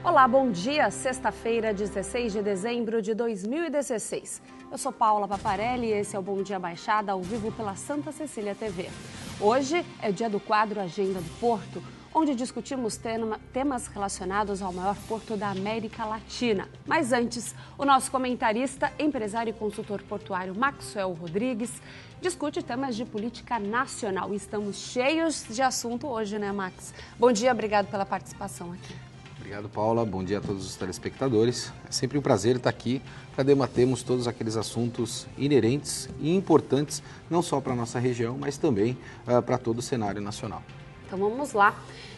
Olá, bom dia. Sexta-feira, 16 de dezembro de 2016. Eu sou Paula Paparelli e esse é o Bom Dia Baixada, ao vivo pela Santa Cecília TV. Hoje é o dia do quadro Agenda do Porto, onde discutimos temas relacionados ao maior porto da América Latina. Mas antes, o nosso comentarista, empresário e consultor portuário Maxwell Rodrigues discute temas de política nacional. Estamos cheios de assunto hoje, né, Max? Bom dia, obrigado pela participação aqui. Obrigado, Paula. Bom dia a todos os telespectadores. É sempre um prazer estar aqui para debatermos todos aqueles assuntos inerentes e importantes, não só para a nossa região, mas também para todo o cenário nacional. Então vamos lá.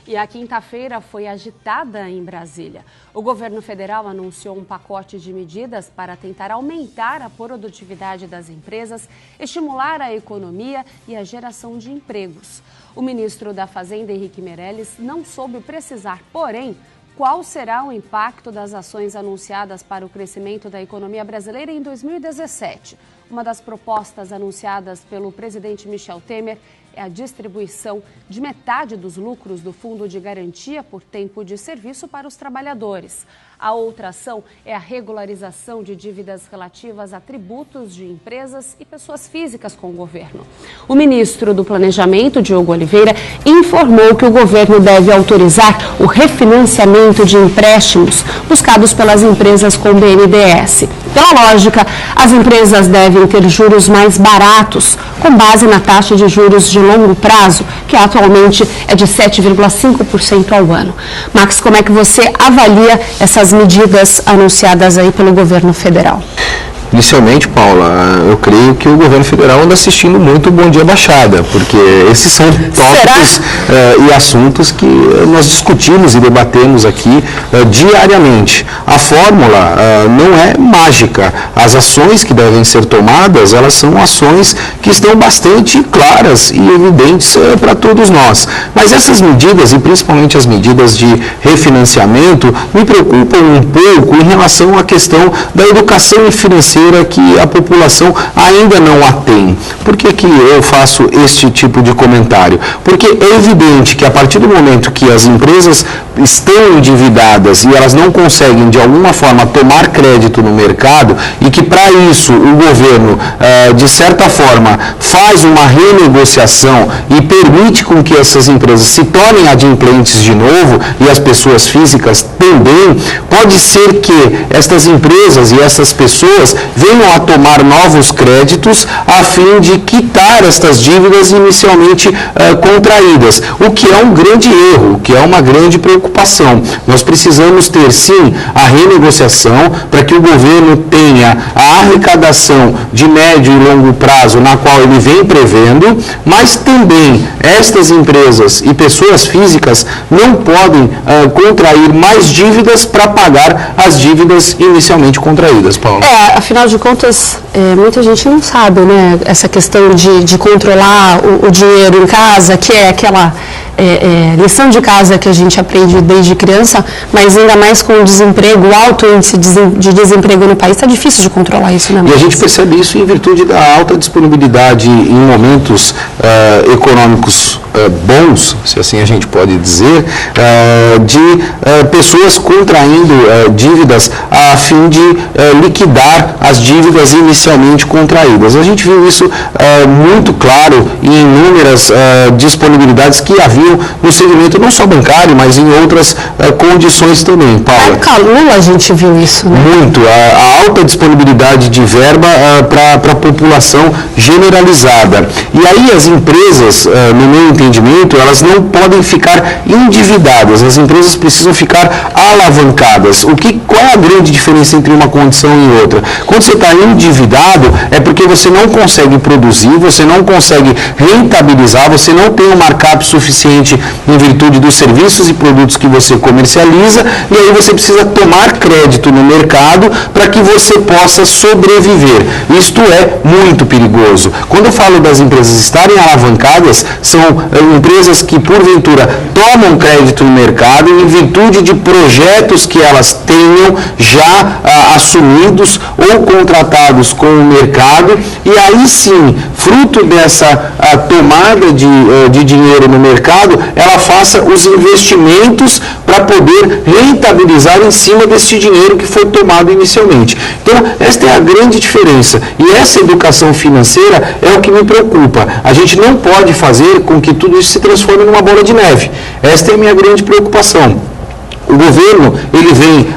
E a quinta-feira foi agitada em Brasília. O governo federal anunciou um pacote de medidas para tentar aumentar a produtividade das empresas, estimular a economia e a geração de empregos. O ministro da Fazenda, Henrique Meirelles, não soube precisar, porém, qual será o impacto das ações anunciadas para o crescimento da economia brasileira em 2017? Uma das propostas anunciadas pelo presidente Michel Temer é a distribuição de metade dos lucros do Fundo de Garantia por Tempo de Serviço para os trabalhadores. A outra ação é a regularização de dívidas relativas a tributos de empresas e pessoas físicas com o governo. O ministro do Planejamento, Diogo Oliveira, informou que o governo deve autorizar o refinanciamento de empréstimos buscados pelas empresas com BNDES. Pela lógica, as empresas devem ter juros mais baratos, com base na taxa de juros de longo prazo, que atualmente é de 7,5% ao ano. Max, como é que você avalia essas medidas anunciadas aí pelo governo federal? Inicialmente, Paula, eu creio que o governo federal anda assistindo muito o Bom Dia Baixada, porque esses são tópicos e assuntos que nós discutimos e debatemos aqui diariamente. A fórmula não é mágica. As ações que devem ser tomadas, elas são ações que estão bastante claras e evidentes para todos nós. Mas essas medidas, e principalmente as medidas de refinanciamento, me preocupam um pouco em relação à questão da educação financeira que a população ainda não a tem. Por que que eu faço este tipo de comentário? Porque é evidente que a partir do momento que as empresas estão endividadas e elas não conseguem de alguma forma tomar crédito no mercado e que para isso o governo de certa forma faz uma renegociação e permite com que essas empresas se tornem adimplentes de novo e as pessoas físicas também, pode ser que estas empresas e essas pessoas venham a tomar novos créditos a fim de quitar estas dívidas inicialmente contraídas, o que é um grande erro, o que é uma grande preocupação. Nós precisamos ter, sim, a renegociação para que o governo tenha a arrecadação de médio e longo prazo na qual ele vem prevendo, mas também estas empresas e pessoas físicas não podem contrair mais dívidas para pagar as dívidas inicialmente contraídas, Paulo. Afinal de contas, muita gente não sabe, né, essa questão de controlar o dinheiro em casa, que é aquela lição de casa que a gente aprende desde criança, mas ainda mais com o desemprego, o alto índice de desemprego no país, está difícil de controlar isso, né? E a gente percebe isso em virtude da alta disponibilidade em momentos econômicos bons, se assim a gente pode dizer, de pessoas contraindo dívidas a fim de liquidar as dívidas inicialmente contraídas. A gente viu isso muito claro em inúmeras disponibilidades que haviam no segmento não só bancário, mas em outras condições também, Paula. Lula a gente viu isso, né? Muito. A alta disponibilidade de verba para a população generalizada. E aí as empresas, no meu entendimento, elas não podem ficar endividadas. As empresas precisam ficar alavancadas. Qual é a grande diferença entre uma condição e outra? Quando você está endividado, é porque você não consegue produzir, você não consegue rentabilizar, você não tem um markup suficiente em virtude dos serviços e produtos que você comercializa, e aí você precisa tomar crédito no mercado para que você possa sobreviver. Isto é muito perigoso. Quando eu falo das empresas estarem alavancadas, são empresas que porventura tomam crédito no mercado em virtude de projetos que elas tenham já assumidos ou contratados com o mercado, e aí sim, fruto dessa tomada de dinheiro no mercado, ela faça os investimentos para para poder rentabilizar em cima desse dinheiro que foi tomado inicialmente. Então, esta é a grande diferença. E essa educação financeira é o que me preocupa. A gente não pode fazer com que tudo isso se transforme numa bola de neve. Esta é a minha grande preocupação. O governo, ele vem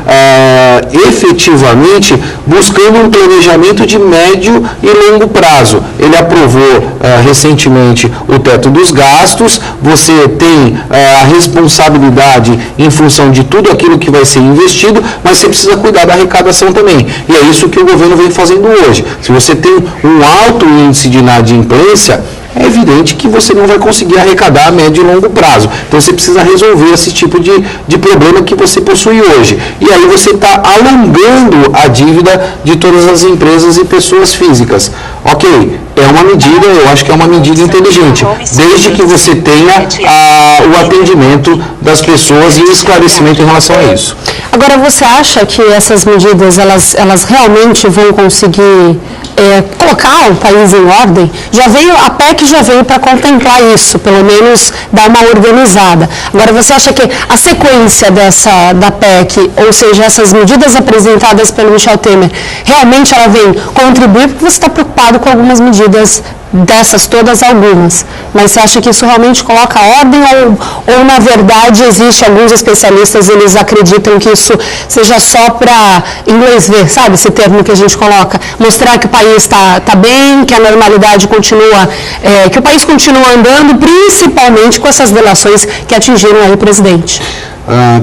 efetivamente buscando um planejamento de médio e longo prazo. Ele aprovou recentemente o teto dos gastos, você tem a responsabilidade em função de tudo aquilo que vai ser investido, mas você precisa cuidar da arrecadação também. E é isso que o governo vem fazendo hoje. Se você tem um alto índice de inadimplência, é evidente que você não vai conseguir arrecadar a médio e longo prazo. Então você precisa resolver esse tipo de problema que você possui hoje. E aí você está alongando a dívida de todas as empresas e pessoas físicas. Ok, é uma medida, eu acho que é uma medida inteligente, desde que você tenha o atendimento das pessoas e o esclarecimento em relação a isso. Agora, você acha que essas medidas, elas realmente vão conseguir colocar o país em ordem? A PEC já veio para contemplar isso, pelo menos dar uma organizada. Agora, você acha que a sequência da PEC, ou seja, essas medidas apresentadas pelo Michel Temer, realmente ela vem contribuir, porque você está preocupado com algumas medidas dessas todas, algumas, mas você acha que isso realmente coloca ordem ou na verdade existe alguns especialistas, eles acreditam que isso seja só para, em inglês ver, sabe esse termo que a gente coloca, mostrar que o país está bem, que a normalidade continua, que o país continua andando, principalmente com essas delações que atingiram aí o presidente?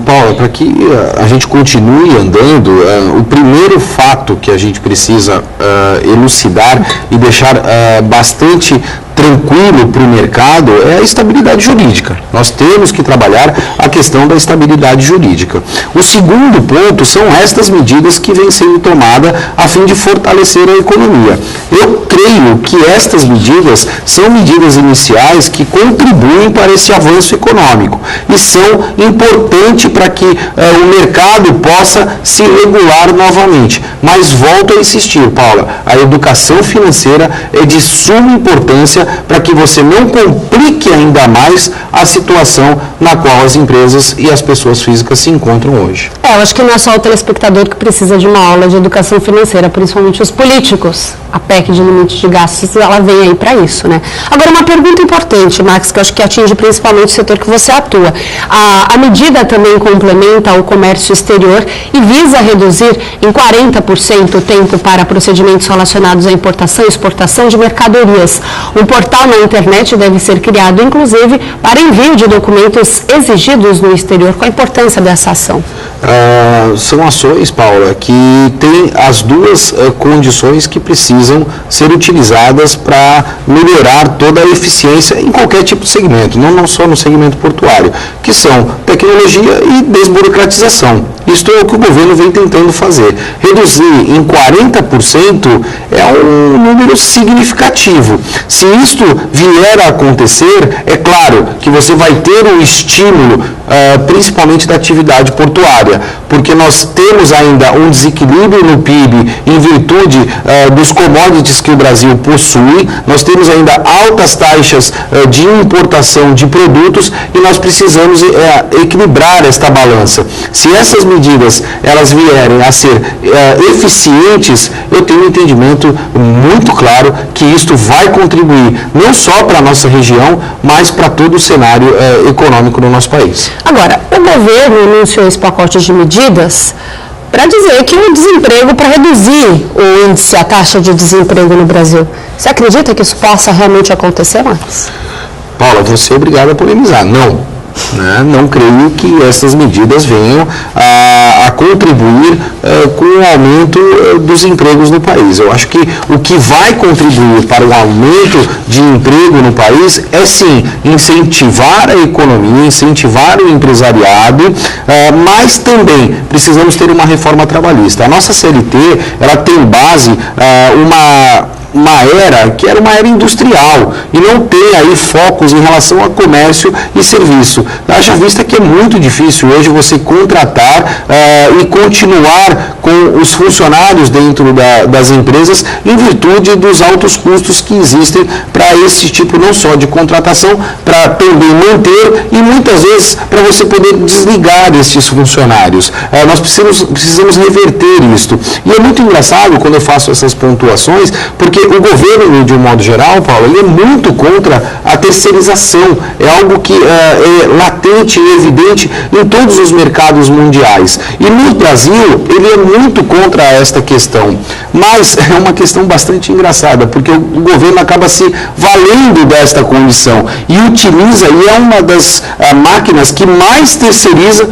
Paula, para que a gente continue andando, o primeiro fato que a gente precisa elucidar e deixar bastante tranquilo para o mercado é a estabilidade jurídica. Nós temos que trabalhar a questão da estabilidade jurídica. O segundo ponto são estas medidas que vêm sendo tomadas a fim de fortalecer a economia. Eu creio que estas medidas são medidas iniciais que contribuem para esse avanço econômico e são importantes para que o mercado possa se regular novamente. Mas volto a insistir, Paula, a educação financeira é de suma importância para que você não complique ainda mais a situação na qual as empresas e as pessoas físicas se encontram hoje. Eu acho que não é só o telespectador que precisa de uma aula de educação financeira, principalmente os políticos. A PEC de limite de gastos, ela vem aí para isso, né? Agora, uma pergunta importante, Max, que eu acho que atinge principalmente o setor que você atua. A medida também complementa o comércio exterior e visa reduzir em 40% o tempo para procedimentos relacionados à importação e exportação de mercadorias. Um portal na internet deve ser criado, inclusive, para envio de documentos exigidos no exterior. Qual a importância dessa ação? São ações, Paula, que têm as duas condições que precisam ser utilizadas para melhorar toda a eficiência em qualquer tipo de segmento, não só no segmento portuário, que são tecnologia e desburocratização. Isto é o que o governo vem tentando fazer. Reduzir em 40% é um número significativo. Se isto vier a acontecer, é claro que você vai ter um estímulo, principalmente da atividade portuária, porque nós temos ainda um desequilíbrio no PIB em virtude dos commodities que o Brasil possui, nós temos ainda altas taxas de importação de produtos e nós precisamos equilibrar esta balança. Se essas medidas elas vierem a ser eficientes, eu tenho um entendimento muito claro que isto vai contribuir não só para a nossa região, mas para todo o cenário econômico do nosso país. Agora, o governo anunciou esse pacote de medidas para dizer que o desemprego, para reduzir o índice, a taxa de desemprego no Brasil. Você acredita que isso possa realmente acontecer, Marcos? Paula, você é obrigada a polemizar. Não. Não creio que essas medidas venham a contribuir com o aumento dos empregos no país. Eu acho que o que vai contribuir para o aumento de emprego no país é sim incentivar a economia, incentivar o empresariado, mas também precisamos ter uma reforma trabalhista. A nossa CLT ela tem base era que era uma era industrial e não tem aí focos em relação a comércio e serviço. Haja vista que é muito difícil hoje você contratar e continuar com os funcionários dentro das empresas em virtude dos altos custos que existem para esse tipo não só de contratação, para também manter e muitas vezes para você poder desligar esses funcionários. Nós precisamos reverter isto. E é muito engraçado quando eu faço essas pontuações, porque o governo, de um modo geral, Paulo, ele é muito contra a terceirização. É algo que é latente e evidente em todos os mercados mundiais. E no Brasil, ele é muito contra esta questão. Mas é uma questão bastante engraçada, porque o governo acaba se valendo desta condição e utiliza, e é uma das máquinas que mais terceiriza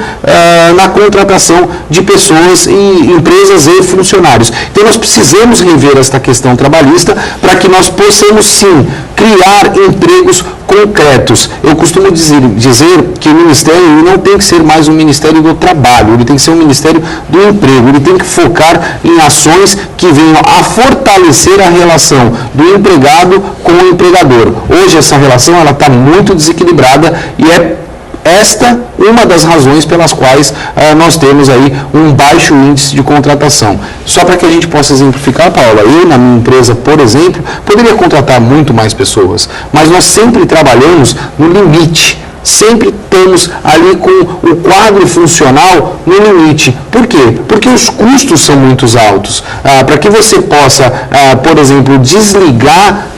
na contratação de pessoas e empresas e funcionários. Então nós precisamos rever esta questão trabalhista para que nós possamos sim criar empregos concretos. Eu costumo dizer que o Ministério não tem que ser mais um Ministério do Trabalho, ele tem que ser um Ministério do Emprego, ele tem que focar em ações que venham a fortalecer a relação do empregado com o empregador. Hoje essa relação está muito desequilibrada e é esta uma das razões pelas quais nós temos aí um baixo índice de contratação. Só para que a gente possa exemplificar, Paula, eu na minha empresa, por exemplo, poderia contratar muito mais pessoas, mas nós sempre trabalhamos no limite. Sempre estamos ali com o quadro funcional no limite. Por quê? Porque os custos são muito altos. Para que você possa, por exemplo, desligar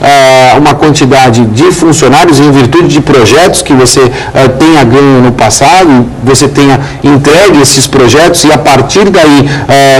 uma quantidade de funcionários em virtude de projetos que você tenha ganho no passado, você tenha entregue esses projetos e a partir daí,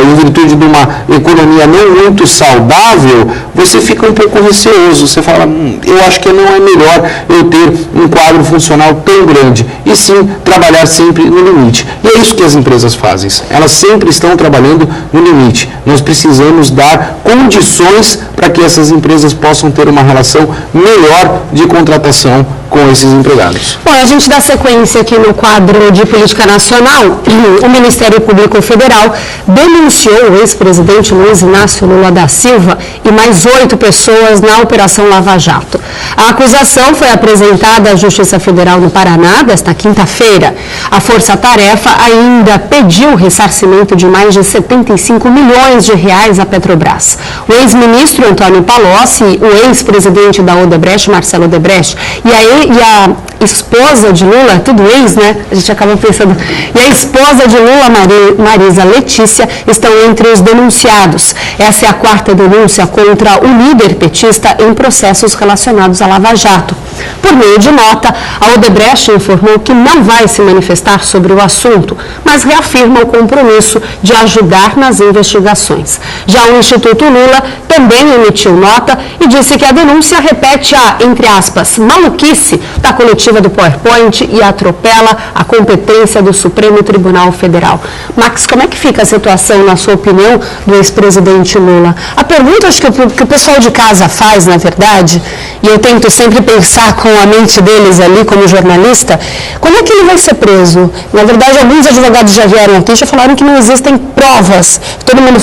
em virtude de uma economia não muito saudável, você fica um pouco receoso. Você fala, eu acho que não é melhor eu ter um quadro funcional tão grande, e sim trabalhar sempre no limite. E é isso que as empresas fazem. Elas sempre estão trabalhando no limite. Nós precisamos dar condições para que essas empresas possam ter uma relação melhor de contratação com esses empregados. Bom, a gente dá sequência aqui no quadro de política nacional. O Ministério Público Federal denunciou o ex-presidente Luiz Inácio Lula da Silva e mais 8 pessoas na Operação Lava Jato. A acusação foi apresentada à Justiça Federal no Paraná desta quinta-feira. A Força Tarefa ainda pediu ressarcimento de mais de 75 milhões de reais à Petrobras. O ex-ministro Antônio Palocci, o ex-presidente da Odebrecht, Marcelo Odebrecht, e a esposa de Lula, tudo ex, né? A gente acaba pensando. E a esposa de Lula, Marisa Letícia, estão entre os denunciados. Essa é a 4ª denúncia contra o líder petista em processos relacionados à Lava Jato. Por meio de nota, a Odebrecht informou que não vai se manifestar sobre o assunto, mas reafirma o compromisso de ajudar nas investigações. Já o Instituto Lula também emitiu nota e disse que a denúncia repete a, entre aspas, maluquice da coletiva do PowerPoint e atropela a competência do Supremo Tribunal Federal. Max, como é que fica a situação, na sua opinião, do ex-presidente Lula? A pergunta acho que o pessoal de casa faz, na verdade, e eu tento sempre pensar com a mente deles ali como jornalista, como é que ele vai ser preso? Na verdade, alguns advogados já vieram aqui e já falaram que não existem provas. Todo mundo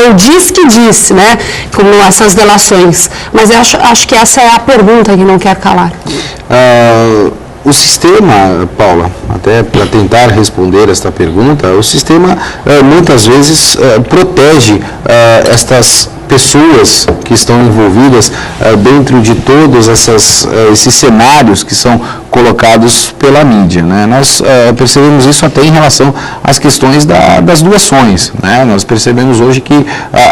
eu disse que disse, né? Como essas delações. Mas eu acho que essa é a pergunta que não quer calar. O sistema, Paula, até para tentar responder esta pergunta, o sistema muitas vezes protege estas pessoas que estão envolvidas dentro de todos esses cenários que são colocados pela mídia, né? Nós percebemos isso até em relação às questões das doações, né? Nós percebemos hoje que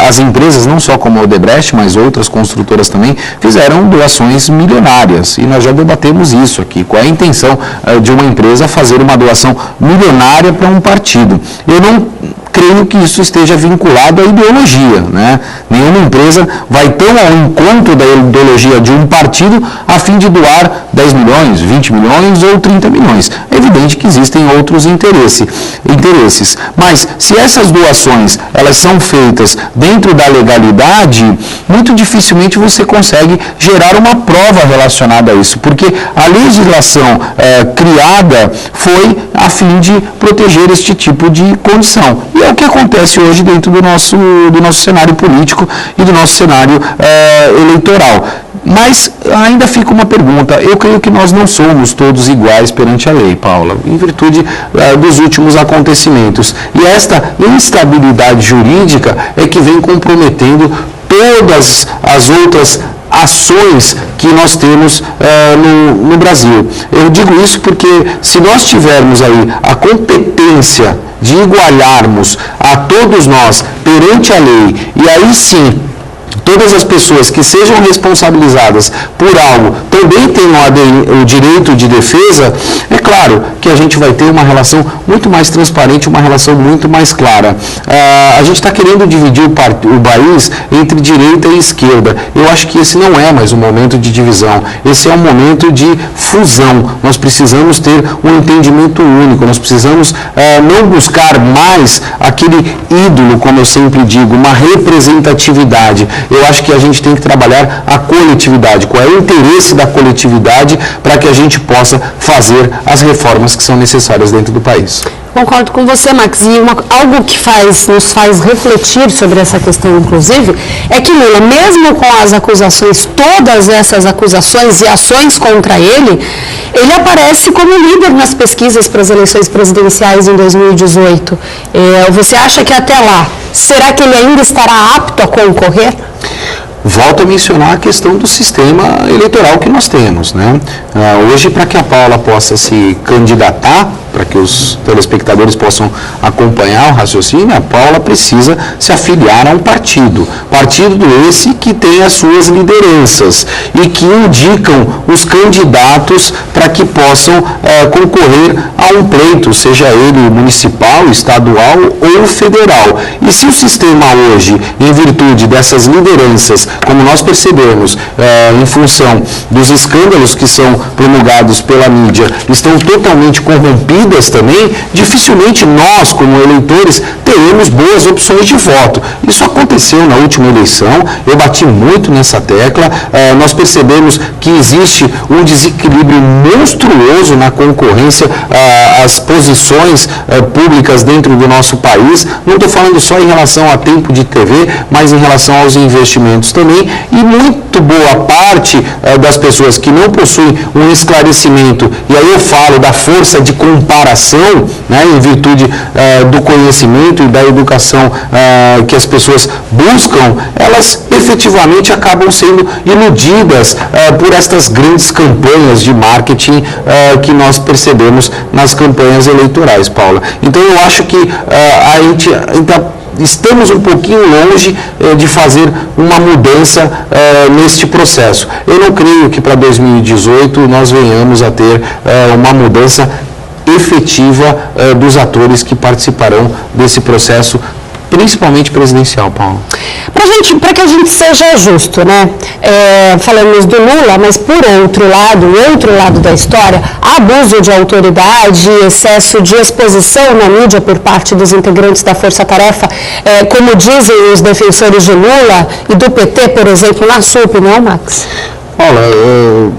as empresas, não só como a Odebrecht, mas outras construtoras também, fizeram doações milionárias, e nós já debatemos isso aqui, qual é a intenção de uma empresa fazer uma doação milionária para um partido. Eu não creio que isso esteja vinculado à ideologia, né? Nenhuma empresa vai tão ao encontro da ideologia de um partido a fim de doar 10 milhões, 20 milhões ou 30 milhões. É evidente que existem outros interesses. Mas se essas doações elas são feitas dentro da legalidade, muito dificilmente você consegue gerar uma prova relacionada a isso, porque a legislação criada foi a fim de proteger este tipo de condição. E é o que acontece hoje dentro do nosso cenário político e do nosso cenário eleitoral. Mas ainda fica uma pergunta. Eu creio que nós não somos todos iguais perante a lei, Paula, em virtude dos últimos acontecimentos. E esta instabilidade jurídica é que vem comprometendo todas as outras ações que nós temos no Brasil. Eu digo isso porque se nós tivermos aí a competência de igualarmos a todos nós perante a lei, e aí sim todas as pessoas que sejam responsabilizadas por algo também tenham o direito de defesa, é claro que a gente vai ter uma relação muito mais transparente, uma relação muito mais clara. A gente está querendo dividir o país entre direita e esquerda. Eu acho que esse não é mais um momento de divisão, esse é um momento de fusão. Nós precisamos ter um entendimento único, nós precisamos não buscar mais aquele ídolo, como eu sempre digo, uma representatividade. Eu acho que a gente tem que trabalhar a coletividade, qual é o interesse da coletividade para que a gente possa fazer as reformas que são necessárias dentro do país. Concordo com você, Max. E algo que nos faz refletir sobre essa questão, inclusive, é que Lula, mesmo com as acusações, todas essas acusações e ações contra ele aparece como líder nas pesquisas para as eleições presidenciais em 2018. Você acha que até lá, será que ele ainda estará apto a concorrer? Volto a mencionar a questão do sistema eleitoral que nós temos, né? Hoje, para que a Paula possa se candidatar, para que os telespectadores possam acompanhar o raciocínio, a Paula precisa se afiliar a um partido. Partido esse que tem as suas lideranças e que indicam os candidatos para que possam concorrer a um pleito, seja ele municipal, estadual ou federal. E se o sistema hoje, em virtude dessas lideranças, como nós percebemos, em função dos escândalos que são promulgados pela mídia, estão totalmente corrompidos também, dificilmente nós, como eleitores, teremos boas opções de voto. Isso aconteceu na última eleição, eu bati muito nessa tecla, nós percebemos que existe um desequilíbrio monstruoso na concorrência às posições públicas dentro do nosso país. Não estou falando só em relação a tempo de TV, mas em relação aos investimentos também, e muito boa parte das pessoas que não possuem um esclarecimento, e aí eu falo da força de comparação, né, em virtude do conhecimento e da educação que as pessoas buscam, elas efetivamente acabam sendo iludidas por estas grandes campanhas de marketing que nós percebemos nas campanhas eleitorais, Paula. Então eu acho que a gente ainda estamos um pouquinho longe de fazer uma mudança neste processo. Eu não creio que para 2018 nós venhamos a ter uma mudança efetiva dos atores que participarão desse processo, principalmente presidencial, Paulo. Para que a gente seja justo, né? Falamos do Lula, mas por outro lado da história, abuso de autoridade, excesso de exposição na mídia por parte dos integrantes da Força Tarefa, como dizem os defensores de Lula e do PT, por exemplo, na sua opinião, Max? Olha,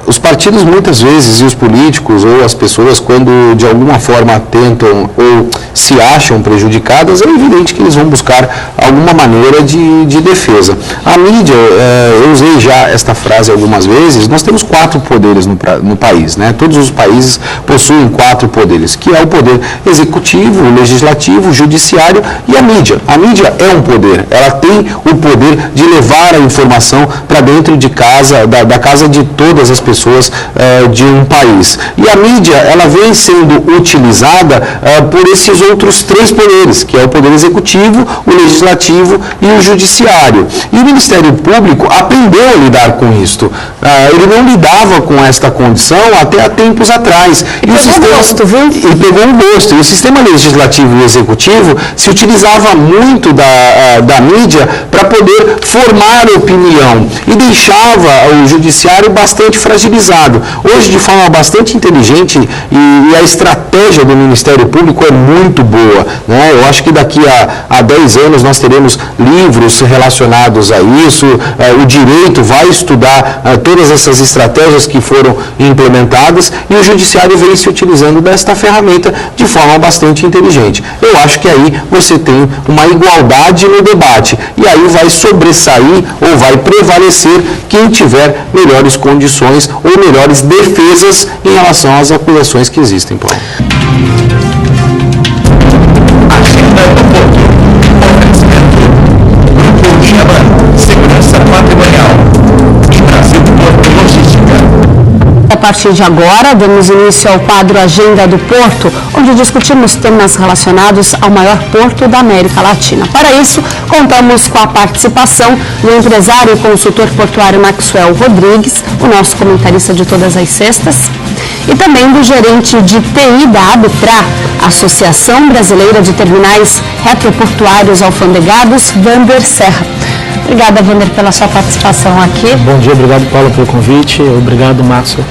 os partidos muitas vezes e os políticos ou as pessoas, quando de alguma forma tentam ou se acham prejudicadas, é evidente que eles vão buscar alguma maneira de defesa. A mídia, eu usei já esta frase algumas vezes, nós temos 4 poderes no país, né? Todos os países possuem 4 poderes, que é o poder executivo, o legislativo, o judiciário e a mídia. A mídia é um poder, ela tem o poder de levar a informação para dentro de casa, da casa de todas as pessoas de um país. E a mídia, ela vem sendo utilizada por esses outros 3 poderes, que é o poder executivo, o legislativo e o judiciário. E o Ministério Público aprendeu a lidar com isto. Ele não lidava com esta condição até há tempos atrás. E pegou um gosto. E o sistema legislativo e executivo se utilizava muito da mídia para poder formar opinião e deixava o judiciário bastante fragilizado. utilizado. Hoje, de forma bastante inteligente, e a estratégia do Ministério Público é muito boa, né? Eu acho que daqui a 10 anos nós teremos livros relacionados a isso, o direito vai estudar todas essas estratégias que foram implementadas e o Judiciário vem se utilizando desta ferramenta de forma bastante inteligente. Eu acho que aí você tem uma igualdade no debate e aí vai sobressair ou vai prevalecer quem tiver melhores condições ou melhores defesas em relação às acusações que existem, Paulo. Agenda do Porto. Oferecimento. Grupo Inaman. Segurança patrimonial. E Brasil Porto Logística. A partir de agora, damos início ao quadro Agenda do Porto, onde discutimos temas relacionados ao maior porto da América Latina. Para isso, contamos com a participação do empresário e consultor portuário Maxwell Rodrigues, o nosso comentarista de todas as sextas, e também do gerente de TI da Abitra, Associação Brasileira de Terminais Retroportuários Alfandegados, Vander Serra. Obrigada, Vander, pela sua participação aqui. Bom dia, obrigado, Paulo, pelo convite. Obrigado, Márcio.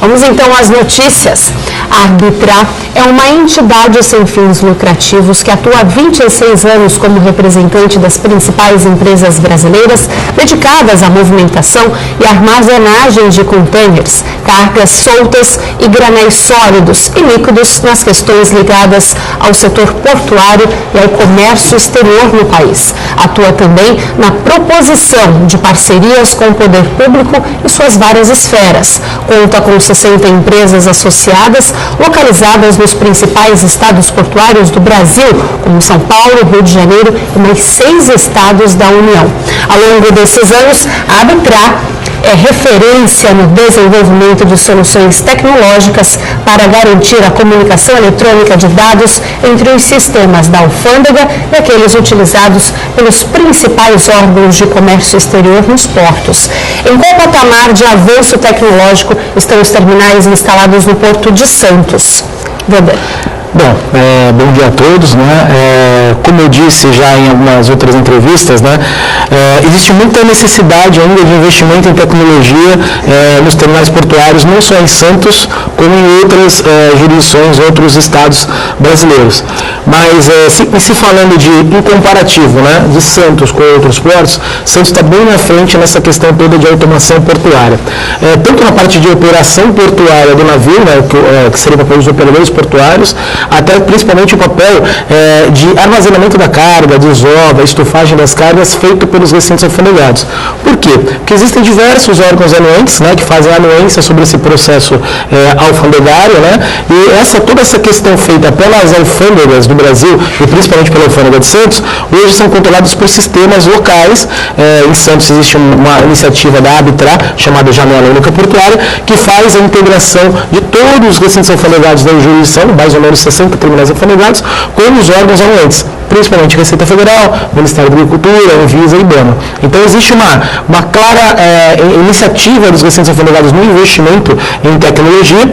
Vamos então às notícias. A Abitra é uma entidade sem fins lucrativos que atua há 26 anos como representante das principais empresas brasileiras dedicadas à movimentação e armazenagem de contêineres, cargas soltas e granéis sólidos e líquidos nas questões ligadas ao setor portuário e ao comércio exterior no país. Atua também na proposição de parcerias com o poder público e suas várias esferas. Conta com 60 empresas associadas localizadas nos principais estados portuários do Brasil, como São Paulo, Rio de Janeiro e mais 6 estados da União. Ao longo desses anos, a Abitra é referência no desenvolvimento de soluções tecnológicas para garantir a comunicação eletrônica de dados entre os sistemas da alfândega e aqueles utilizados pelos principais órgãos de comércio exterior nos portos. Em qual patamar de avanço tecnológico estão os terminais instalados no Porto de Santos? Weber. Bom, bom dia a todos, né? Como eu disse já em algumas outras entrevistas, né? Existe muita necessidade ainda de investimento em tecnologia nos terminais portuários, não só em Santos, como em outras jurisdições, outros estados brasileiros. Mas, se falando em comparativo, né, de Santos com outros portos, Santos está bem na frente nessa questão toda de automação portuária. Tanto na parte de operação portuária do navio, né, que seria o papel dos operadores portuários, até principalmente o papel de armazenamento da carga, desova, estufagem das cargas feito pelos recintos alfandegados. Por quê? Porque existem diversos órgãos anuentes, né, que fazem anuência sobre esse processo alfandegário, né, e toda essa questão feita pelas alfândegas do Brasil, e principalmente pela alfândega de Santos, hoje são controlados por sistemas locais. Em Santos existe uma iniciativa da Abitra, chamada Janela Única Portuária, que faz a integração de todos os recintos alfandegados da jurisdição, mais ou menos 60 terminais alfandegados, com os órgãos anuentes, principalmente Receita Federal, Ministério da Agricultura, Anvisa e IBAMA. Então existe uma clara iniciativa dos recintos alfandegados no investimento em tecnologia,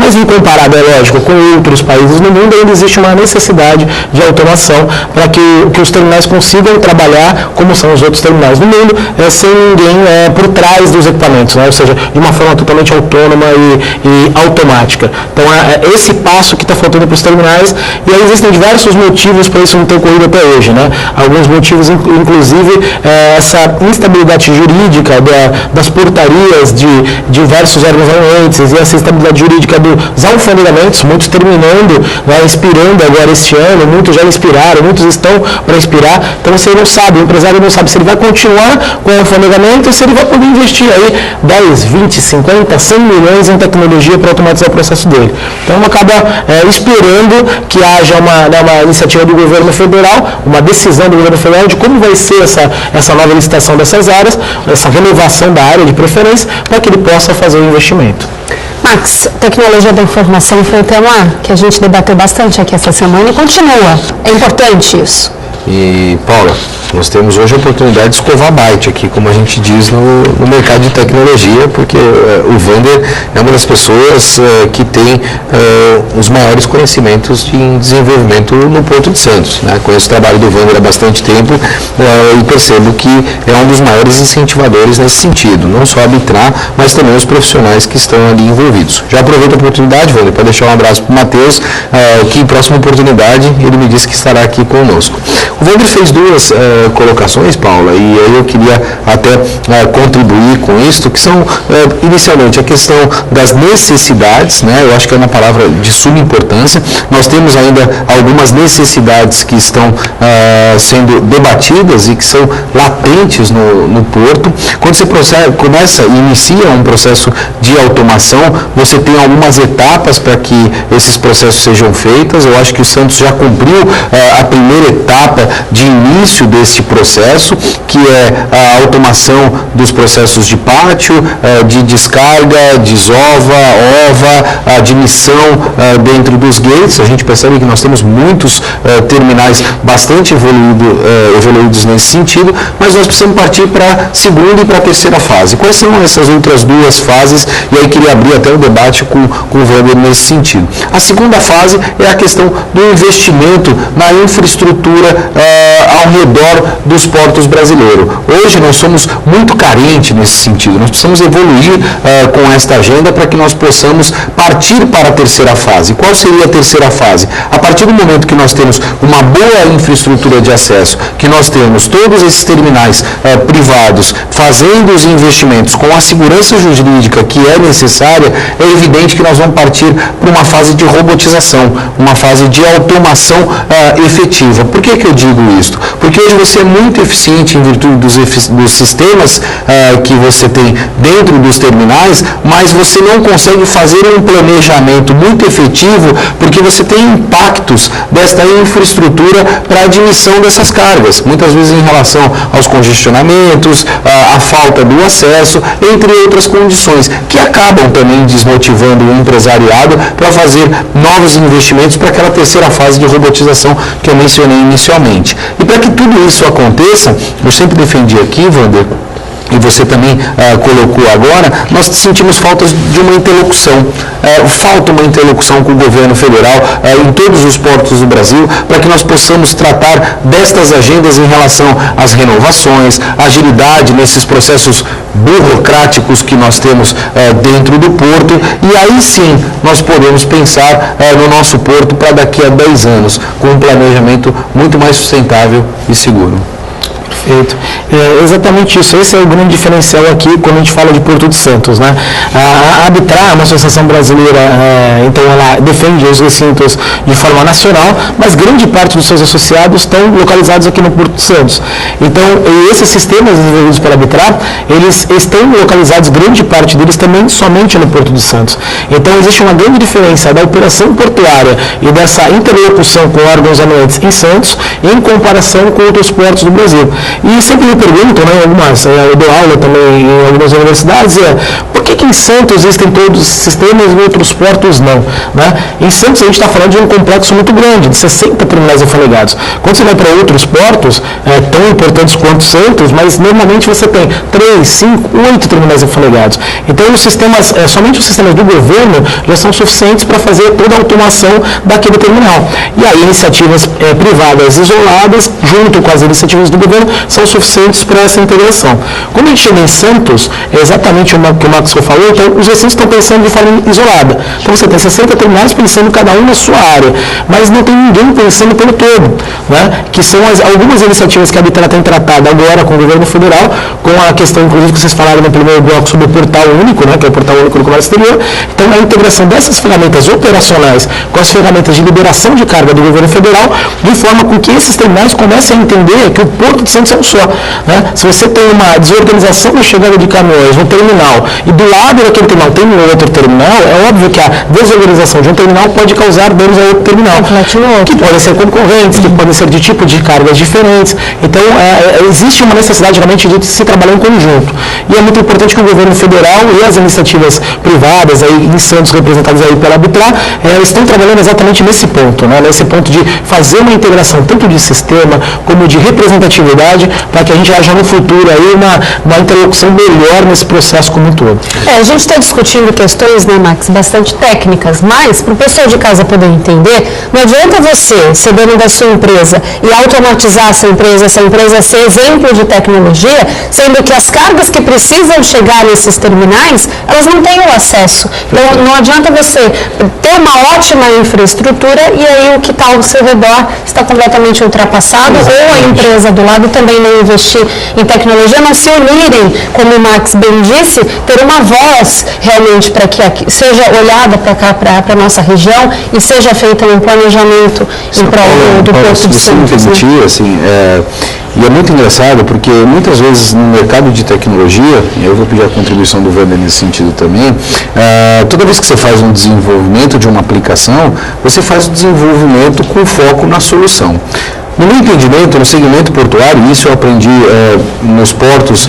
mas em comparado, é lógico, com outros países no mundo, ainda existe uma necessidade de automação para que os terminais consigam trabalhar como são os outros terminais no mundo, sem ninguém por trás dos equipamentos, né? Ou seja, de uma forma totalmente autônoma e automática. Então, esse passo que está faltando para os terminais, e aí existem diversos motivos para isso não ter ocorrido até hoje, né? Alguns motivos, inclusive, essa instabilidade jurídica das portarias de diversos órgãos anuentes e essa instabilidade jurídica dos alfandegamentos, muitos terminando, né, expirando agora este ano, muitos já expiraram, muitos estão para expirar, então você não sabe, o empresário não sabe se ele vai continuar com o alfandegamento e se ele vai poder investir aí 10, 20, 50, 100 milhões em tecnologia para automatizar o processo dele. Então acaba esperando que haja uma iniciativa do governo federal, uma decisão do governo federal de como vai ser essa nova licitação dessas áreas, essa renovação da área de preferência, para que ele possa fazer o investimento. Max, tecnologia da informação foi um tema que a gente debateu bastante aqui essa semana e continua. É importante isso? E, Paula, nós temos hoje a oportunidade de escovar byte aqui, como a gente diz no mercado de tecnologia, porque o Wander é uma das pessoas que tem os maiores conhecimentos em desenvolvimento no Porto de Santos, né? Conheço o trabalho do Wander há bastante tempo e percebo que é um dos maiores incentivadores nesse sentido, não só arbitrar, mas também os profissionais que estão ali envolvidos. Já aproveito a oportunidade, Wander, para deixar um abraço para o Matheus, que em próxima oportunidade ele me disse que estará aqui conosco. O Wander fez duas colocações, Paula, e aí eu queria até contribuir com isso, que são, inicialmente, a questão das necessidades, né? Eu acho que é uma palavra de suma importância. Nós temos ainda algumas necessidades que estão sendo debatidas e que são latentes no Porto. Quando você inicia um processo de automação, você tem algumas etapas para que esses processos sejam feitos. Eu acho que o Santos já cumpriu a primeira etapa de início desse processo, que é a automação dos processos de pátio, de descarga, desova, ova, admissão dentro dos gates. A gente percebe que nós temos muitos terminais bastante evoluídos nesse sentido, mas nós precisamos partir para a segunda e para a terceira fase. Quais são essas outras duas fases? E aí queria abrir até o debate com o Wander nesse sentido. A segunda fase é a questão do investimento na infraestrutura ao redor dos portos brasileiros. Hoje nós somos muito carentes nesse sentido. Nós precisamos evoluir com esta agenda para que nós possamos partir para a terceira fase. Qual seria a terceira fase? A partir do momento que nós temos uma boa infraestrutura de acesso, que nós temos todos esses terminais privados fazendo os investimentos com a segurança jurídica que é necessária, é evidente que nós vamos partir para uma fase de robotização, uma fase de automação efetiva. Por que eu digo isso? Porque hoje você é muito eficiente em virtude dos sistemas que você tem dentro dos terminais, mas você não consegue fazer um planejamento muito efetivo porque você tem impactos desta infraestrutura para a admissão dessas cargas, muitas vezes em relação aos congestionamentos, a falta do acesso, entre outras condições, que acabam também desmotivando o empresariado para fazer novos investimentos para aquela terceira fase de robotização que eu mencionei inicialmente. E para que tudo isso aconteça, eu sempre defendi aqui, Wander, e você também colocou agora, nós sentimos falta de uma interlocução. Falta uma interlocução com o governo federal em todos os portos do Brasil, para que nós possamos tratar destas agendas em relação às renovações, agilidade nesses processos burocráticos que nós temos dentro do porto, e aí sim nós podemos pensar no nosso porto para daqui a 10 anos, com um planejamento muito mais sustentável e seguro. Perfeito. É exatamente isso. Esse é o grande diferencial aqui quando a gente fala de Porto de Santos, né? A Arbitrar, uma associação brasileira, então ela defende os recintos de forma nacional, mas grande parte dos seus associados estão localizados aqui no Porto de Santos. Então, esses sistemas desenvolvidos pela Arbitrar, eles estão localizados, grande parte deles também somente no Porto de Santos. Então, existe uma grande diferença da operação portuária e dessa interlocução com órgãos anuentes em Santos em comparação com outros portos do Brasil. E sempre me perguntam, né, eu dou aula também em algumas universidades, por que em Santos existem todos os sistemas e em outros portos não? Né? Em Santos a gente está falando de um complexo muito grande, de 60 terminais alfalegados. Quando você vai para outros portos, tão importantes quanto Santos, mas normalmente você tem 3, 5, 8 terminais alfalegados. Então os sistemas, somente os sistemas do governo já são suficientes para fazer toda a automação daquele terminal. E aí iniciativas privadas isoladas, junto com as iniciativas do governo, são suficientes para essa integração. Quando a gente chega em Santos, é exatamente o que o Max falou, então os recintos estão pensando de forma isolada. Então você tem 60 terminais pensando cada um na sua área, mas não tem ninguém pensando pelo todo, né? Que são algumas iniciativas que a Arbitrar tem tratado agora com o governo federal, com a questão, inclusive, que vocês falaram no primeiro bloco sobre o portal único, né? Que é o portal único do comércio exterior. Então a integração dessas ferramentas operacionais com as ferramentas de liberação de carga do governo federal, de forma com que esses terminais comecem a entender que o Porto de Santos ser um só. Né? Se você tem uma desorganização na chegada de caminhões no terminal e do lado daquele terminal tem um outro terminal, é óbvio que a desorganização de um terminal pode causar danos a outro terminal, que podem ser concorrentes, que podem ser de tipo de cargas diferentes. Então, existe uma necessidade realmente de se trabalhar em conjunto. E é muito importante que o governo federal e as iniciativas privadas, aí, em Santos, representadas aí pela Arbitrar, estão trabalhando exatamente nesse ponto, né? Nesse ponto de fazer uma integração tanto de sistema como de representatividade, para que a gente haja no futuro aí uma interlocução melhor nesse processo como um todo. A gente está discutindo questões, né, Max, bastante técnicas, mas para o pessoal de casa poder entender, não adianta você ser dono da sua empresa e automatizar essa empresa ser exemplo de tecnologia, sendo que as cargas que precisam chegar nesses terminais, elas não têm o acesso. Então, não adianta você ter uma ótima infraestrutura e aí o que está ao seu redor está completamente ultrapassado, ou a empresa do lado também não investir em tecnologia, não se unirem, como o Max bem disse, ter uma voz realmente para que seja olhada para cá, para a nossa região, e seja feito um planejamento em prol do Porto de Santos. Se me permitir, assim, e é muito engraçado porque muitas vezes no mercado de tecnologia, e eu vou pedir a contribuição do Wander nesse sentido também, toda vez que você faz um desenvolvimento de uma aplicação, você faz o desenvolvimento com foco na solução. No meu entendimento, no segmento portuário, isso eu aprendi nos portos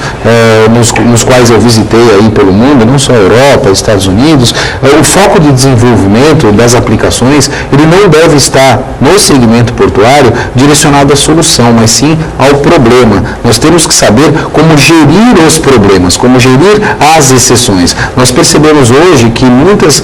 nos quais eu visitei aí pelo mundo, não só Europa, Estados Unidos, o foco de desenvolvimento das aplicações, ele não deve estar no segmento portuário direcionado à solução, mas sim ao problema. Nós temos que saber como gerir os problemas, como gerir as exceções. Nós percebemos hoje que muitas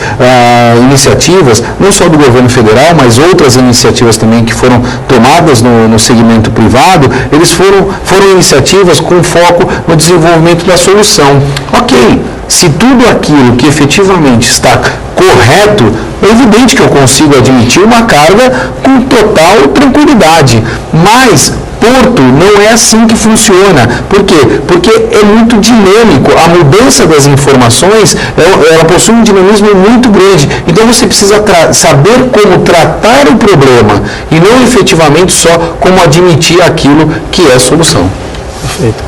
iniciativas, não só do governo federal, mas outras iniciativas também que foram tomadas no segmento privado, eles foram iniciativas com foco no desenvolvimento da solução. Ok, se tudo aquilo que efetivamente está correto, é evidente que eu consigo admitir uma carga com total tranquilidade, mas porto não é assim que funciona. Por quê? Porque é muito dinâmico. A mudança das informações, ela possui um dinamismo muito grande. Então você precisa saber como tratar o problema e não efetivamente só como admitir aquilo que é a solução. Perfeito.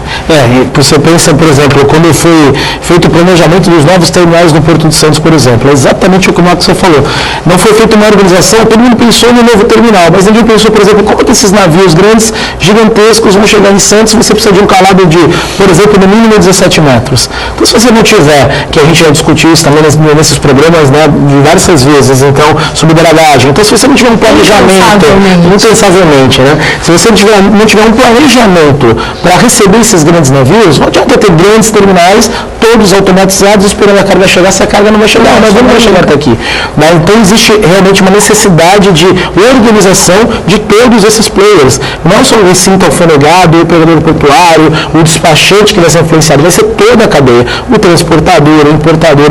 Você pensa, por exemplo, quando foi feito o planejamento dos novos terminais no Porto de Santos, por exemplo, é exatamente o que o Marcos falou. Não foi feita uma organização, todo mundo pensou no novo terminal, mas ninguém pensou, por exemplo, como que esses navios grandes, gigantescos, vão chegar em Santos, você precisa de um calado de, por exemplo, no mínimo 17 metros. Então, se você não tiver, que a gente já discutiu isso também nesses programas, né, diversas vezes, então, sobre dragagem. Então, se você não tiver um planejamento, incansavelmente, né, se você não tiver um planejamento para receber esses grandes navios, não adianta ter grandes terminais, todos automatizados, esperando a carga chegar, se a carga não vai chegar, nós não vai chegar até aqui. Né? Então existe realmente uma necessidade de organização de todos esses players, não só o recinto alfanegado, o operador portuário, o despachante que vai ser influenciado, vai ser toda a cadeia, o transportador, o importador,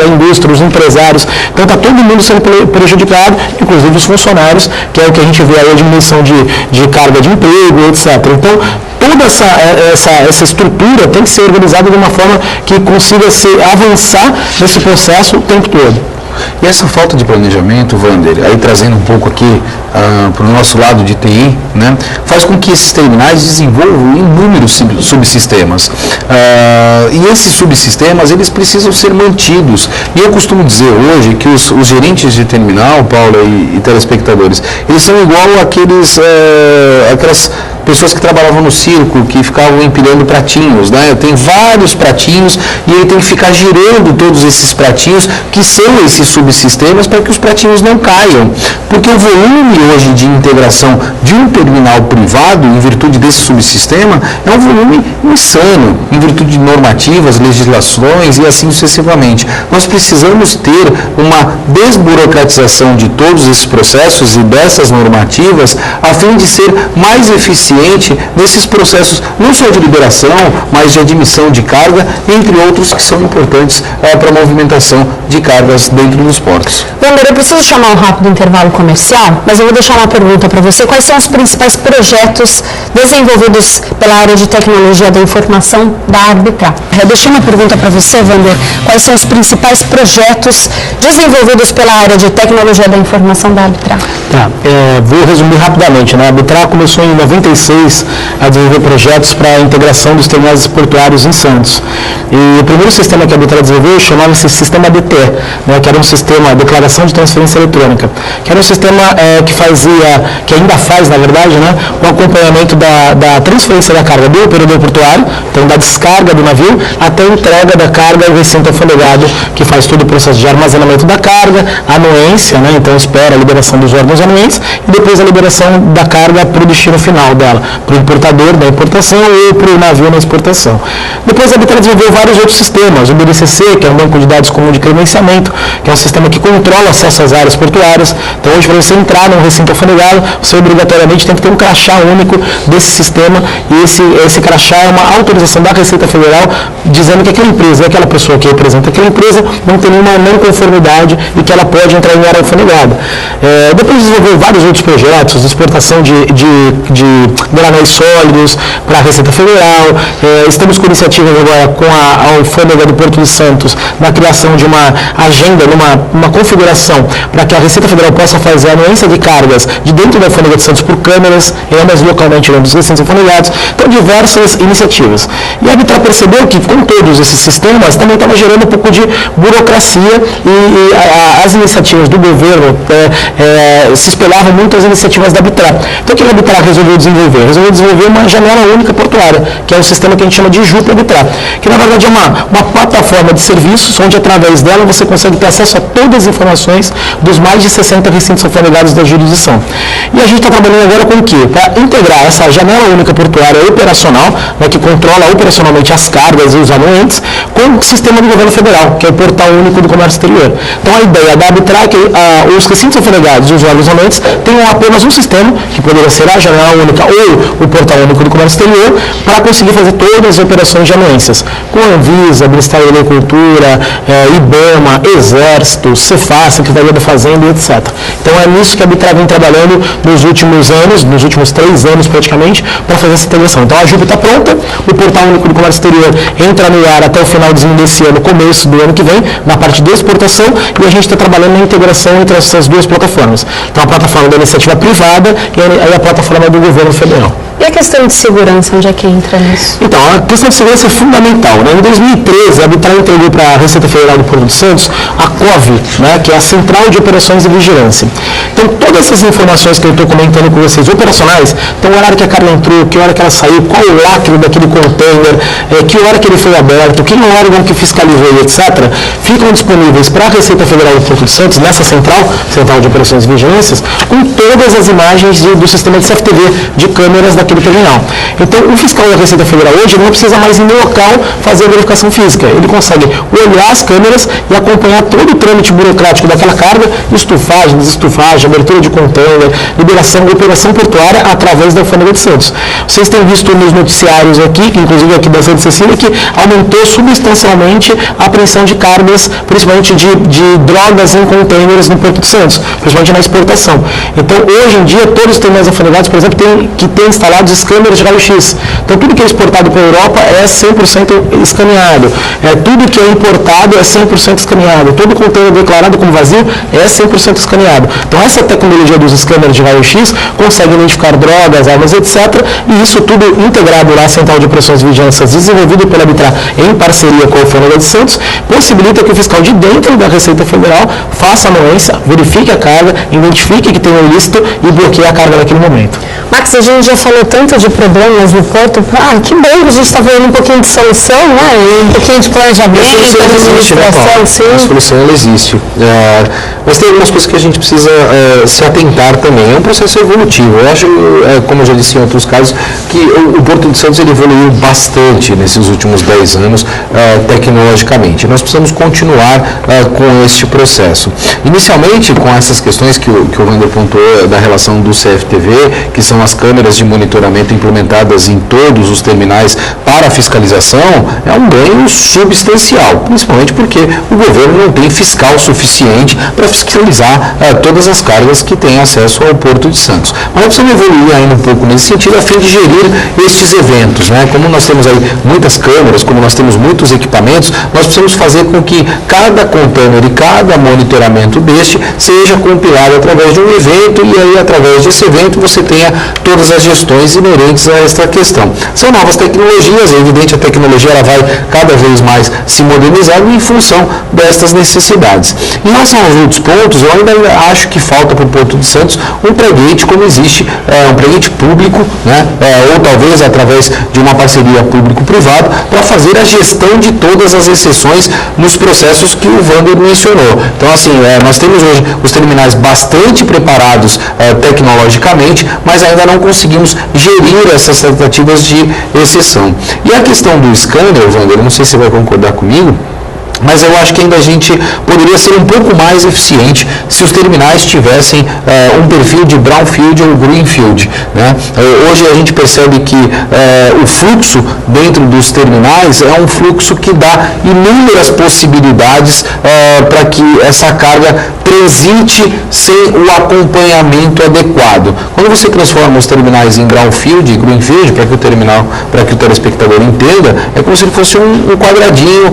a indústria, os empresários, então está todo mundo sendo prejudicado, inclusive os funcionários, que é o que a gente vê aí, a diminuição de carga de emprego, etc. Então, toda essa estrutura tem que ser organizada de uma forma que consiga avançar nesse processo o tempo todo. E essa falta de planejamento, Wander, aí trazendo um pouco aqui para o nosso lado de TI, né, faz com que esses terminais desenvolvam inúmeros subsistemas. E esses subsistemas, eles precisam ser mantidos. E eu costumo dizer hoje que os gerentes de terminal, Paula e telespectadores, eles são igual aquelas pessoas que trabalhavam no circo, que ficavam empilhando pratinhos, né? Tem vários pratinhos e ele tem que ficar girando todos esses pratinhos, que são esses subsistemas, para que os pratinhos não caiam. Porque o volume hoje de integração de um terminal privado, em virtude desse subsistema, é um volume insano, em virtude de normativas, legislações e assim sucessivamente. Nós precisamos ter uma desburocratização de todos esses processos e dessas normativas, a fim de ser mais eficiente nesses processos, não só de liberação, mas de admissão de carga, entre outros que são importantes para a movimentação de cargas dentro dos portos. Wander, eu preciso chamar um rápido intervalo comercial, mas eu vou deixar uma pergunta para você. Quais são os principais projetos desenvolvidos pela área de tecnologia da informação da Arbitrar? Eu deixei uma pergunta para você, Wander. Quais são os principais projetos desenvolvidos pela área de tecnologia da informação da Arbitrar? Tá, vou resumir rapidamente, né? A Arbitrar começou em 96 a desenvolver projetos para a integração dos terminais portuários em Santos. E o primeiro sistema que a Arbitrar desenvolveu chamava-se Sistema DT, né? Que era um sistema, Declaração de Transferência Eletrônica, que era um sistema que fazia, que ainda faz, na verdade, né? O acompanhamento da transferência da carga do operador portuário, então da descarga do navio, até a entrega da carga ao recinto alfandegado, que faz todo o processo de armazenamento da carga, anuência, né? Então espera a liberação dos órgãos anuentes e depois a liberação da carga para o destino final dela, para o importador da importação ou para o navio na exportação. Depois a Arbitrar desenvolveu vários outros sistemas, o BDCC, que é um banco de dados comum de credenciamento, que é um sistema que controla acesso às áreas portuárias. Então hoje, para você entrar num recinto alfandegado, você obrigatoriamente tem que ter um crachá único desse sistema, e esse crachá é uma autorização da Receita Federal dizendo que aquela empresa, aquela pessoa que representa aquela empresa, não tem nenhuma não conformidade e que ela pode entrar em área alfandegada. Depois desenvolveu vários outros projetos de exportação de granéis sólidos para a Receita Federal. Estamos com iniciativas agora com a alfândega do Porto de Santos na criação de uma agenda, uma configuração para que a Receita Federal possa fazer a anuência de cargas de dentro da alfândega de Santos por câmeras, ambas localmente dentro dos recintos alfandegados. Então, diversas iniciativas. E a Arbitrar percebeu que com todos esses sistemas também estava gerando um pouco de burocracia e as iniciativas do governo se espelhavam muito às iniciativas da Arbitrar. Então, o que a Arbitrar resolveu desenvolver? Resolveu desenvolver uma janela única portuária, que é o sistema que a gente chama de JUP Arbitrar, que na verdade é uma plataforma de serviços onde através dela você consegue ter acesso a todas as informações dos mais de 60 recintos alfandegados da jurisdição. E a gente está trabalhando agora com o quê? Para integrar essa janela única portuária operacional, né, que controla operacionalmente as cargas e os anuentes, com o sistema do governo federal, que é o Portal Único do Comércio Exterior. Então a ideia da Arbitrar é que os recintos alfandegados e os órgãos anuentes tenham apenas um sistema, que poderia ser a janela única ou o Portal Único do Comércio Exterior, para conseguir fazer todas as operações de anuências, com a Anvisa, Ministério da Agricultura, IBAMA, Exército, Cefaz, Secretaria da Fazenda, etc. Então é nisso que a Arbitrar vem trabalhando nos últimos anos, nos últimos 3 anos praticamente, para fazer essa integração. Então a JUP está pronta, o Portal Único do Comércio Exterior entra no ar até o finalzinho desse ano, começo do ano que vem, na parte de exportação, e a gente está trabalhando na integração entre essas duas plataformas. Então a plataforma da iniciativa privada e a plataforma do governo federal. E a questão de segurança, onde é que entra nisso? Então, a questão de segurança é fundamental, né? Em 2013, a Arbitrar entregou para a Receita Federal do Porto de Santos a COV, né? Que é a Central de Operações e Vigilância. Então, todas essas informações que eu estou comentando com vocês, operacionais, então o horário que a carga entrou, que hora que ela saiu, qual o lacre daquele container, que hora que ele foi aberto, quem é o órgão que fiscalizou, etc., ficam disponíveis para a Receita Federal do Porto de Santos, nessa Central de Operações e Vigilâncias, com todas as imagens do sistema de CFTV, de câmeras daquele terminal. Então, o fiscal da Receita Federal hoje não precisa mais ir no local fazer a verificação física. Ele consegue olhar as câmeras e acompanhar todo o trâmite burocrático daquela carga, estufagem, desestufagem, abertura de container, liberação e operação portuária através da alfândega de Santos. Vocês têm visto nos noticiários aqui, que inclusive aqui da Santa Cecília, que aumentou substancialmente a apreensão de cargas, principalmente de drogas em containers no Porto de Santos, principalmente na exportação. Então, hoje em dia, todos os terminais alfandegados, por exemplo, têm que ter instalados câmeras de raio-x. Então, tudo que é exportado para a Europa é 100% escaneado. Tudo que é importado é 100% escaneado. Todo container declarado como vazio é 100% escaneado. Então, essa tecnologia dos scanners de raio-x consegue identificar drogas, armas, etc. E isso tudo integrado lá à Central de Operações e Vigilância, desenvolvido pela Arbitrar em parceria com a Alfândega de Santos, possibilita que o fiscal de dentro da Receita Federal faça a anuência, verifique a carga, identifique que tem um ilícito e bloqueie a carga naquele momento. Max, a gente já falou tanto de problemas no porto. Que bom que a gente está vendo um pouquinho de solução, né? E um pouquinho de planejamento, administração, sim. A solução ela existe. Mas tem algumas coisas que a gente precisa se atentar também. É um processo evolutivo. Eu acho, como eu já disse em outros casos, que o Porto de Santos ele evoluiu bastante nesses últimos 10 anos tecnologicamente. Nós precisamos continuar com este processo. Inicialmente, com essas questões que o Wander pontuou da relação do CFTV, que são são as câmeras de monitoramento implementadas em todos os terminais para a fiscalização, é um ganho substancial, principalmente porque o governo não tem fiscal suficiente para fiscalizar todas as cargas que têm acesso ao Porto de Santos. Mas nós precisamos evoluir ainda um pouco nesse sentido, a fim de gerir estes eventos, né? Como nós temos aí muitas câmeras, como nós temos muitos equipamentos, nós precisamos fazer com que cada container e cada monitoramento deste seja compilado através de um evento, e aí através desse evento você tenha todas as gestões inerentes a esta questão. São novas tecnologias, é evidente, a tecnologia ela vai cada vez mais se modernizando em função destas necessidades. Em relação aos outros pontos, eu ainda acho que falta para o Porto de Santos um pré-gate, como existe um pré-gate público, né? Ou talvez através de uma parceria público-privado, para fazer a gestão de todas as exceções nos processos que o Wander mencionou. Então, assim, nós temos hoje os terminais bastante preparados tecnologicamente, mas ainda não conseguimos gerir essas tentativas de exceção. E a questão do scanner, Wander, eu não sei se você vai concordar comigo, mas eu acho que ainda a gente poderia ser um pouco mais eficiente se os terminais tivessem um perfil de brownfield ou greenfield, né? Hoje a gente percebe que o fluxo dentro dos terminais é um fluxo que dá inúmeras possibilidades para que essa carga transite sem o acompanhamento adequado. Quando você transforma os terminais em brownfield e greenfield, para que o telespectador entenda, é como se ele fosse um quadradinho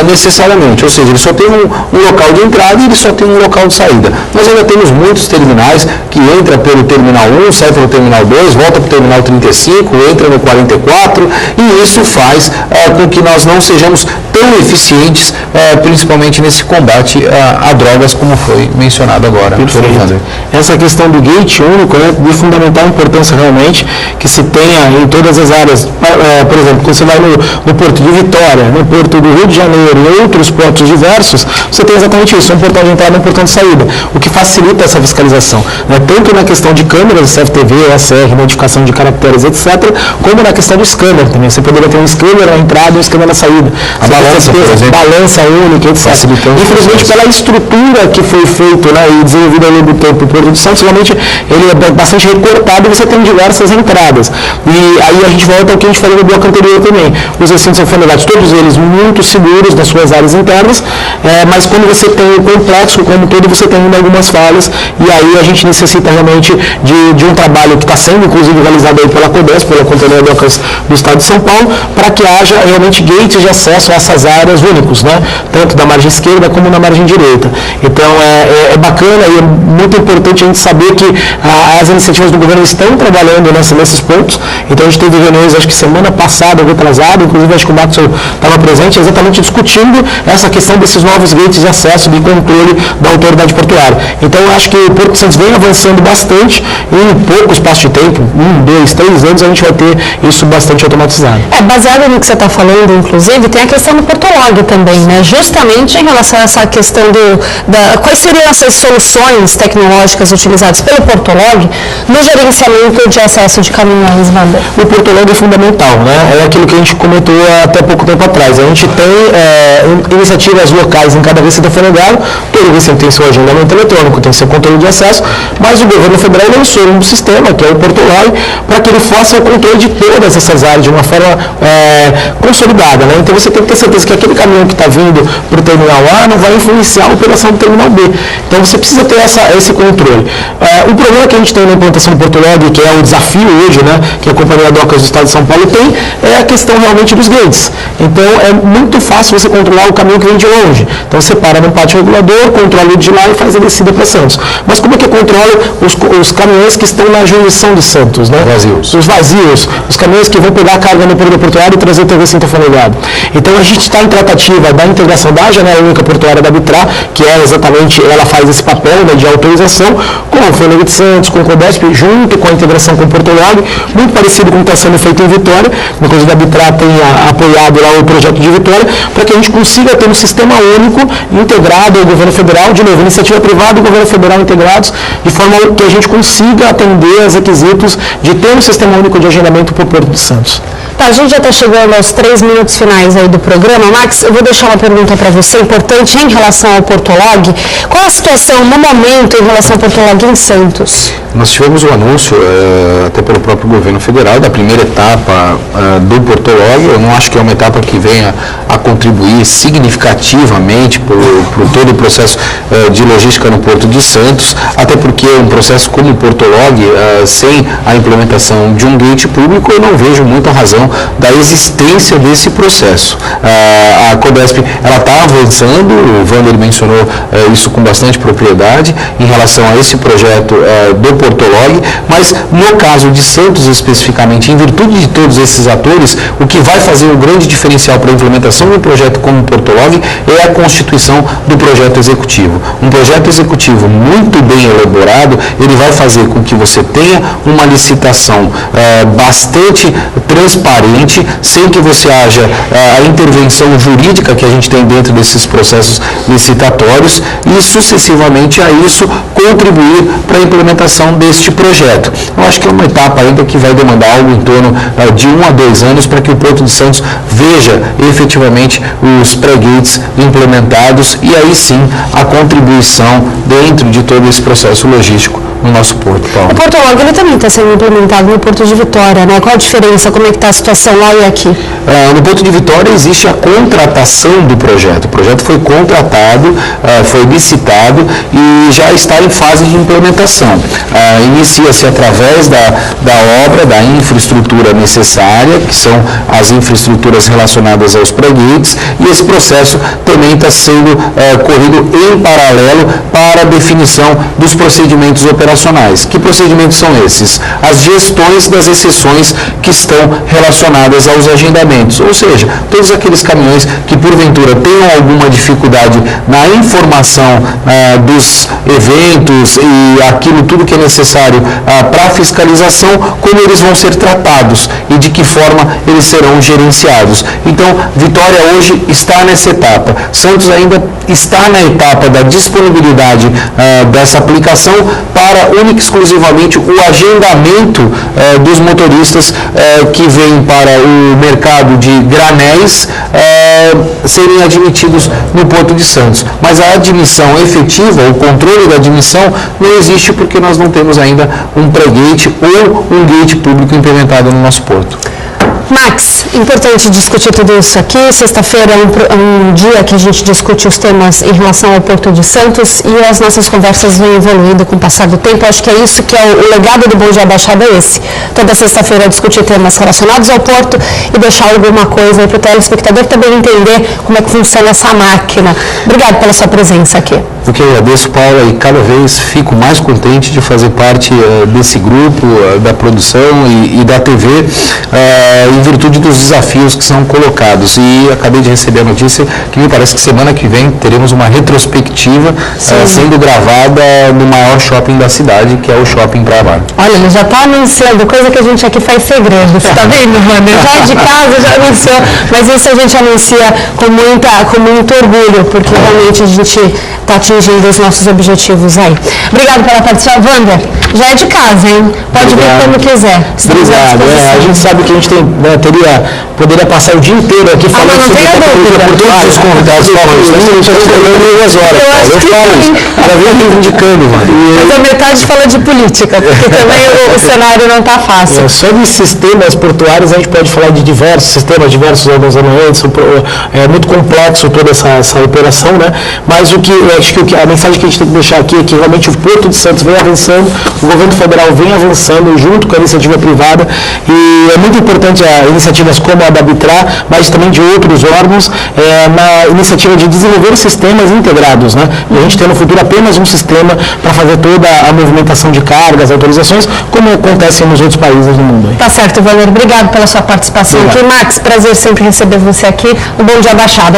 necessariamente, ou seja, ele só tem um local de entrada e ele só tem um local de saída. Nós ainda temos muitos terminais que entra pelo terminal 1, sai pelo terminal 2, volta para o terminal 35, entra no 44, e isso faz com que nós não sejamos tão eficientes, principalmente nesse combate a drogas, como foi mencionado agora. Essa questão do gate único é de fundamental importância realmente, que se tenha em todas as áreas. Por exemplo, quando você vai no Porto de Vitória, no Porto do Rio de Janeiro e outros portos diversos, você tem exatamente isso, um portão de entrada e um portão de saída, o que facilita essa fiscalização, né? Tanto na questão de câmeras, CFTV, SR, notificação de caracteres, etc., como na questão do scanner também. Você poderia ter um scanner na entrada e um scanner na saída. A balança única, etc. Infelizmente, pela estrutura que foi feita, né, e desenvolvida ao longo do tempo, o Porto de Santos, realmente, ele é bastante recortado e você tem diversas entradas. E aí a gente volta ao que a gente falou no bloco anterior também. Os recintos alfandegários, todos eles muito seguros nas suas áreas internas, mas quando você tem o complexo como todo, você tem ainda algumas falhas, e aí a gente necessita realmente de um trabalho que está sendo, inclusive, realizado aí pela CODES, pela Companhia Docas do Estado de São Paulo, para que haja realmente gates de acesso a essas áreas únicos, né? Tanto da margem esquerda como na margem direita. Então, é bacana e é muito importante a gente saber que as iniciativas do governo estão trabalhando nesses pontos. Então, a gente teve reuniões, acho que semana passada, retrasada, inclusive acho que o Max estava presente, exatamente discutindo essa questão desses novos gates de acesso de controle da autoridade portuária. Então, eu acho que o Porto de Santos vem avançando bastante e em pouco espaço de tempo, 1, 2, 3 anos, a gente vai ter isso bastante automatizado. Baseado no que você está falando, inclusive, tem a questão do Portolog também, né? Justamente em relação a essa questão quais seriam essas soluções tecnológicas utilizadas pelo Portolog no gerenciamento de acesso de caminhões, Wander? O Portolog é fundamental, né? É aquilo que a gente comentou até pouco tempo atrás. A gente tem iniciativas locais em cada recinto alfandegário, todo recinto tem seu agendamento eletrônico, tem seu controle de acesso, mas o governo federal lançou um sistema, que é o Portolog, para que ele faça o controle de todas essas áreas de uma forma consolidada, né? Então você tem que ter certeza que aquele caminhão que está vindo para o terminal A não vai influenciar a operação do terminal B. Então você precisa ter esse controle. O problema que a gente tem na implantação do Portolog, que é um desafio hoje, né, que a Companhia Docas do Estado de São Paulo tem, é a questão realmente dos gates. Então é muito fácil você controlar o caminhão que vem de longe. Então você para no pátio regulador, controla o de lá e faz a descida para Santos. Mas como é que controla os caminhões que estão na jurisdição de Santos, né? Vazios. Os vazios, os caminhões que vão pegar a carga no período portuário e trazer até o recinto alfandegário. Então a gente está em tratativa da integração da janela única portuária da Bitrar, que é exatamente, ela faz esse papel, né, de autorização, com o Fernando de Santos, com o CODESP, junto com a integração com o Portolog, muito parecido com o que está sendo feito em Vitória. Inclusive a Bitrar tem apoiado lá o projeto de Vitória, para que a gente consiga ter um sistema único, integrado ao governo federal, de novo, iniciativa privada e governo federal integrados, de forma que a gente consiga atender aos requisitos de ter um sistema único de agendamento para o Porto de Santos. Tá, a gente já está chegando aos 3 minutos finais aí do programa. Max, eu vou deixar uma pergunta para você, importante em relação ao Portolog. Qual a situação no momento em relação ao Portolog em Santos? Nós tivemos o anúncio, até pelo próprio governo federal, da primeira etapa do Portolog. Eu não acho que é uma etapa que venha a contribuir significativamente por todo o processo de logística no Porto de Santos, até porque um processo como o Portolog, sem a implementação de um gate público, eu não vejo muita razão da existência desse processo. A Codesp está avançando, o Wander mencionou isso com bastante propriedade, em relação a esse projeto do Portolog, mas no caso de Santos especificamente, em virtude de todos esses atores, o que vai fazer o grande diferencial para a implementação de um projeto como o Portolog é a constituição do projeto executivo. Um projeto executivo muito bem elaborado, ele vai fazer com que você tenha uma licitação bastante transparente, sem que você haja a intervenção jurídica que a gente tem dentro desses processos licitatórios e sucessivamente a isso contribuir para a implementação deste projeto. Eu acho que é uma etapa ainda que vai demandar algo em torno de 1 a 2 anos para que o Porto de Santos veja efetivamente os pré-gates implementados e aí sim a contribuição dentro de todo esse processo logístico no nosso porto, Paulo. O Portolog ele também está sendo implementado no Porto de Vitória, né? Qual a diferença? Como é que está a situação lá e aqui? No Porto de Vitória existe a contratação do projeto. O projeto foi contratado, foi licitado e já está em fase de implementação. Inicia-se através da obra, da infraestrutura necessária, que são as infraestruturas relacionadas aos pré-gates, e esse processo também está sendo corrido em paralelo para a definição dos procedimentos operacionais. Que procedimentos são esses? As gestões das exceções que estão relacionadas aos agendamentos, ou seja, todos aqueles caminhões que porventura tenham alguma dificuldade na informação dos eventos e aquilo tudo que é necessário para a fiscalização, como eles vão ser tratados e de que forma eles serão gerenciados. Então, Vitória hoje está nessa etapa. Santos ainda está na etapa da disponibilidade dessa aplicação para única e exclusivamente o agendamento dos motoristas que vêm para o mercado de granéis serem admitidos no Porto de Santos. Mas a admissão efetiva, o controle da admissão, não existe porque nós não temos ainda um pré-gate ou um gate público implementado no nosso porto. Max, importante discutir tudo isso aqui. Sexta-feira é um dia que a gente discute os temas em relação ao Porto de Santos e as nossas conversas vêm evoluindo com o passar do tempo. Acho que é isso que é o legado do Bom Dia Baixada, é esse. Toda sexta-feira discutir temas relacionados ao Porto e deixar alguma coisa aí para o telespectador também entender como é que funciona essa máquina. Obrigado pela sua presença aqui. Eu que agradeço, Paula, e cada vez fico mais contente de fazer parte desse grupo, da produção e da TV, em virtude dos desafios que são colocados. E acabei de receber a notícia que me parece que semana que vem teremos uma retrospectiva sendo gravada no maior shopping da cidade, que é o Shopping Praia Mar. Olha, ele já está anunciando, coisa que a gente aqui faz segredo. Você está vendo, Wander? Já de casa, já anunciou, mas isso a gente anuncia com muito orgulho, porque realmente a gente está atingindo os nossos objetivos aí. Obrigado pela participação. Wander, já é de casa, hein? Pode vir quando quiser. Obrigado. A gente sabe que a gente tem, poderia passar o dia inteiro aqui falando sobre tecnologia por todos os convidados. A gente já está falando 2 horas. Eu falo, já vem reivindicando, mano. Mas a metade fala de política, porque também o cenário não está fácil. Sobre sistemas portuários, a gente pode falar de diversos sistemas, diversos armazenamentos. É muito complexo toda essa operação, né? Mas acho que a mensagem que a gente tem que deixar aqui é que realmente o Porto de Santos vem avançando, o governo federal vem avançando junto com a iniciativa privada e é muito importante iniciativas como a da Arbitrar, mas também de outros órgãos, na iniciativa de desenvolver sistemas integrados, né? E a gente tem no futuro apenas um sistema para fazer toda a movimentação de cargas, autorizações, como acontece nos outros países do mundo. Tá certo, Wander. Obrigado pela sua participação aqui. Max, prazer sempre receber você aqui. Um Bom Dia Baixada.